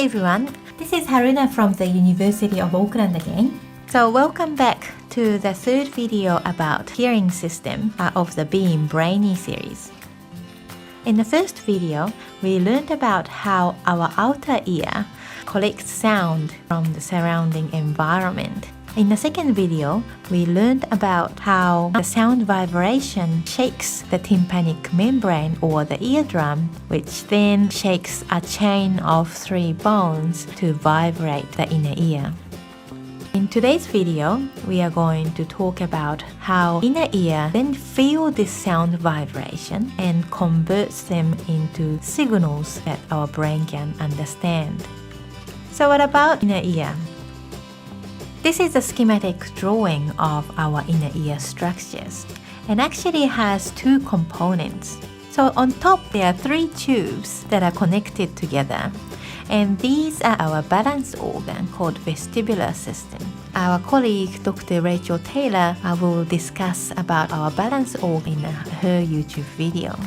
everyone, this is Haruna from the University of Auckland again. So welcome back to the third video about hearing system of the Being Brainy series. In the first video, we learned about how our outer ear collects sound from the surrounding environment. In the second video, we learned about how the sound vibration shakes the tympanic membrane or the eardrum, which then shakes a chain of 3 bones to vibrate the inner ear. In today's video, we are going to talk about how inner ear then feel this sound vibration and converts them into signals that our brain can understand. So what about inner ear? This is a schematic drawing of our inner ear structures and actually has 2 components. So on top there are 3 tubes that are connected together, and these are our balance organ called vestibular system. Our colleague Dr. Rachel Taylor will discuss about our balance organ in her YouTube video.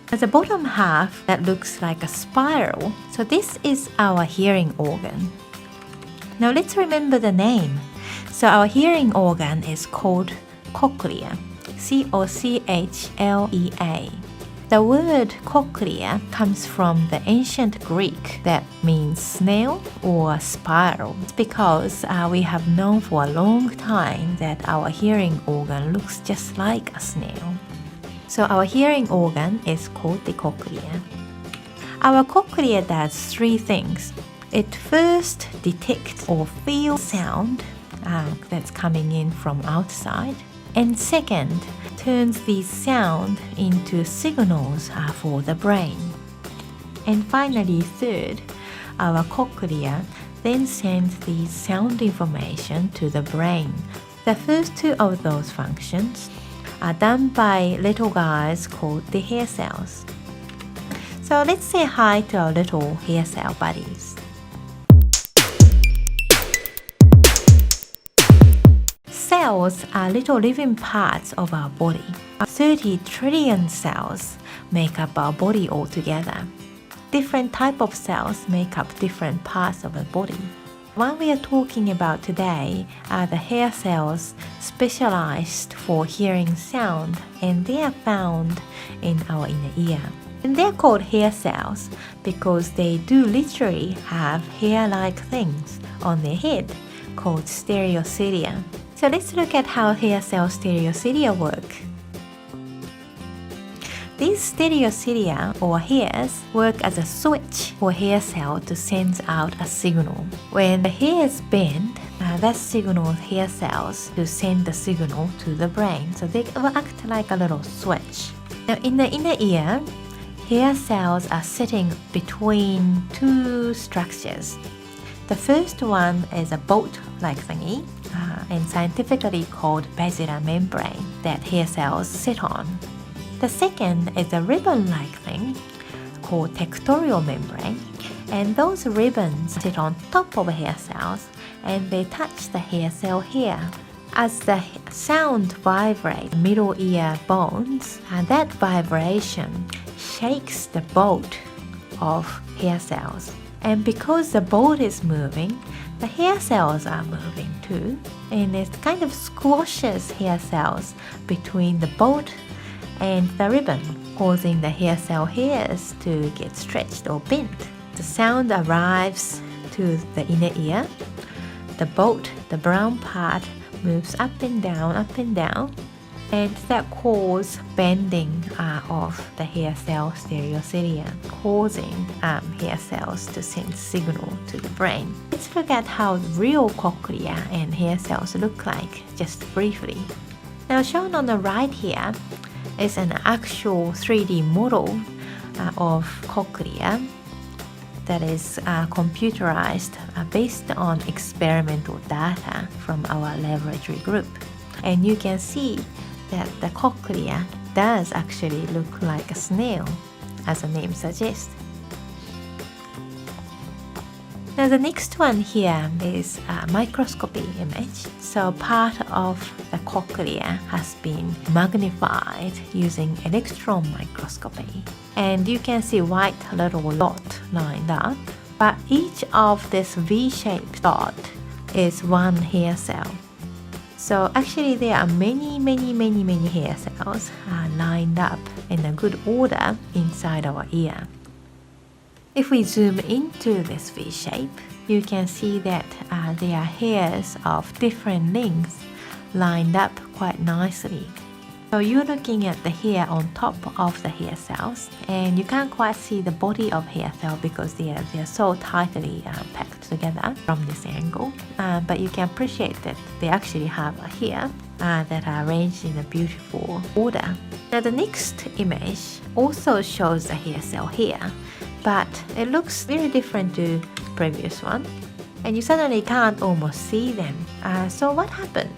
The bottom half that looks like a spiral, so this is our hearing organ. Now let's remember the name. So our hearing organ is called cochlea, C-O-C-H-L-E-A. The word cochlea comes from the ancient Greek that means snail or spiral. It's because we have known for a long time that our hearing organ looks just like a snail. So our hearing organ is called the cochlea. Our cochlea does 3 things. It first detects or feels sound that's coming in from outside, and second, turns these sound into signals for the brain. And finally, third, our cochlea then sends these sound information to the brain. The first 2 of those functions are done by little guys called the hair cells. So let's say hi to our little hair cell buddies. Cells are little living parts of our body. 30 trillion cells make up our body altogether. Different type of cells make up different parts of the body. One we are talking about today are the hair cells specialized for hearing sound, and they are found in our inner ear. And they're called hair cells because they do literally have hair-like things on their head called stereocilia. So let's look at how hair cell stereocilia work. These stereocilia or hairs work as a switch for hair cell to send out a signal. When the hairs bend, that signals hair cells to send the signal to the brain. So they will act like a little switch. Now in the inner ear, hair cells are sitting between 2 structures. The first one is a boat-like thingy, and scientifically called basilar membrane that hair cells sit on. The second is a ribbon-like thing called tectorial membrane, and those ribbons sit on top of hair cells and they touch the hair cell hair. As the sound vibrates middle ear bones, that vibration shakes the boat of hair cells. And because the boat is moving, the hair cells are moving too, and it kind of squashes hair cells between the boat and the ribbon, causing the hair cell hairs to get stretched or bent. The sound arrives to the inner ear. The boat, the brown part, moves up and down, and that causes bending of the hair cell stereocilia, causing hair cells to send signal to the brain. Let's look at how real cochlea and hair cells look like, just briefly. Now shown on the right here is an actual 3D model of cochlea that is computerized based on experimental data from our laboratory group. And you can see that the cochlea does actually look like a snail, as the name suggests. Now the next one here is a microscopy image. So part of the cochlea has been magnified using electron microscopy. And you can see white little dot lined up. but each of this V-shaped dot is one hair cell. So actually there are many hair cells lined up in a good order inside our ear. If we zoom into this V shape, you can see that there are hairs of different lengths lined up quite nicely. So you're looking at the hair on top of the hair cells, and you can't quite see the body of hair cell because they are so tightly packed together from this angle. But you can appreciate that they actually have a hair that are arranged in a beautiful order. Now the next image also shows the hair cell here, but it looks very different to the previous one, and you suddenly can't almost see them. So what happened?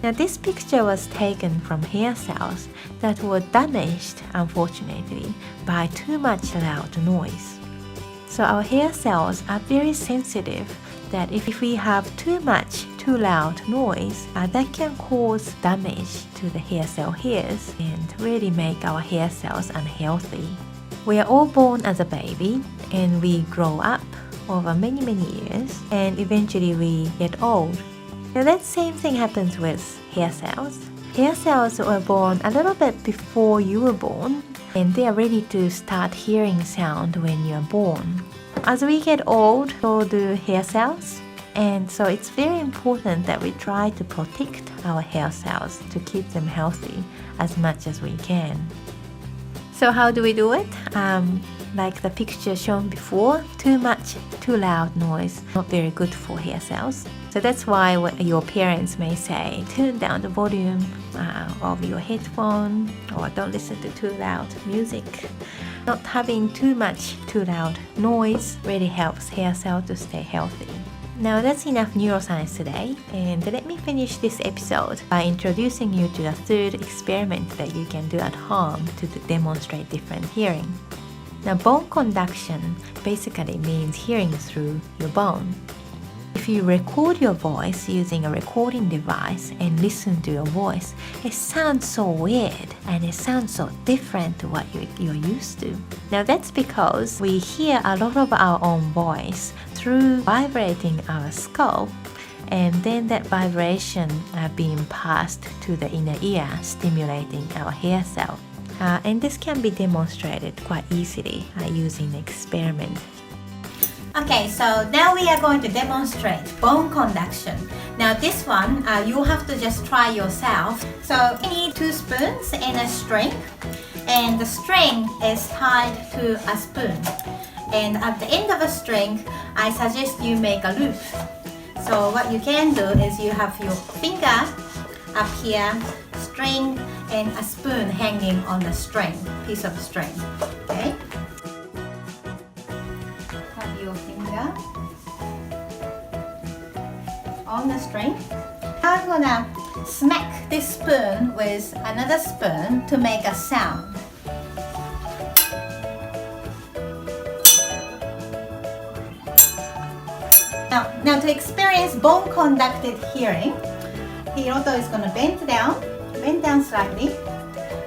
Now this picture was taken from hair cells that were damaged, unfortunately, by too much loud noise. So our hair cells are very sensitive that if we have too loud noise, that can cause damage to the hair cell hairs and really make our hair cells unhealthy. We are all born as a baby and we grow up over many years, and eventually we get old. Now that same thing happens with hair cells. Hair cells were born a little bit before you were born, and they are ready to start hearing sound when you are born. As we get old, so do hair cells, and so it's very important that we try to protect our hair cells to keep them healthy as much as we can. So how do we do it? Like the picture shown before, too loud noise, not very good for hair cells. So that's why your parents may say, turn down the volume of your headphone, or don't listen to too loud music. Not having too loud noise really helps hair cells to stay healthy. Now that's enough neuroscience today, and let me finish this episode by introducing you to the third experiment that you can do at home to demonstrate different hearing. Now bone conduction basically means hearing through your bone. If you record your voice using a recording device and listen to your voice, it sounds so weird and it sounds so different to what you're used to. Now that's because we hear a lot of our own voice through vibrating our skull, and then that vibration being passed to the inner ear, stimulating our hair cell. And this can be demonstrated quite easily using the experiment. Okay, so now we are going to demonstrate bone conduction. Now this one, you have to just try yourself. So you need 2 spoons and a string, and the string is tied to a spoon. And at the end of a string, I suggest you make a loop. So what you can do is you have your finger up here, string, and a spoon hanging on the string, piece of string. Okay? Have your finger on the string. I'm gonna smack this spoon with another spoon to make a sound. Now to experience bone conducted hearing, Hiroto is going to bend down slightly,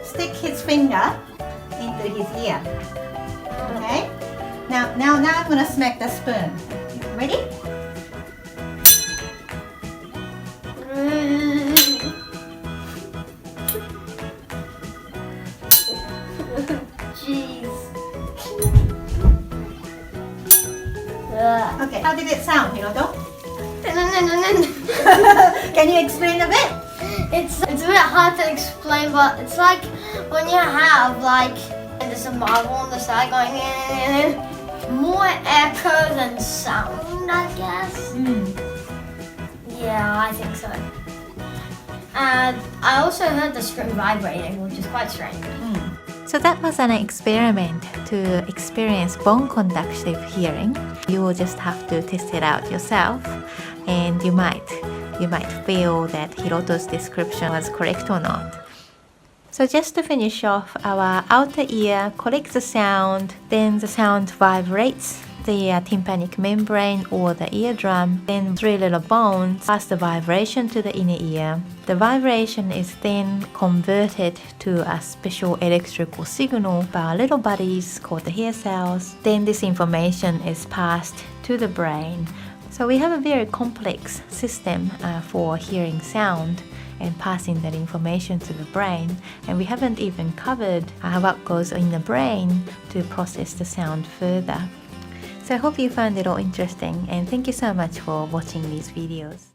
stick his finger into his ear. Okay? Now I'm going to smack the spoon. Ready? Jeez. Okay, how did it sound, Hiroto? Can you explain a bit? It's a bit hard to explain, but it's like when you have there's a marble on the side going more echo than sound, I guess. Yeah, I think so. And I also heard the string vibrating, which is quite strange. So that was an experiment to experience bone conductive hearing. You will just have to test it out yourself, and you might feel that Hiroto's description was correct or not. So just to finish off, our outer ear collects the sound, then the sound vibrates the tympanic membrane or the eardrum, then 3 little bones pass the vibration to the inner ear. The vibration is then converted to a special electrical signal by our little bodies called the hair cells. Then this information is passed to the brain. So we have a very complex system for hearing sound and passing that information to the brain, and we haven't even covered what goes in the brain to process the sound further. So I hope you found it all interesting, and thank you so much for watching these videos.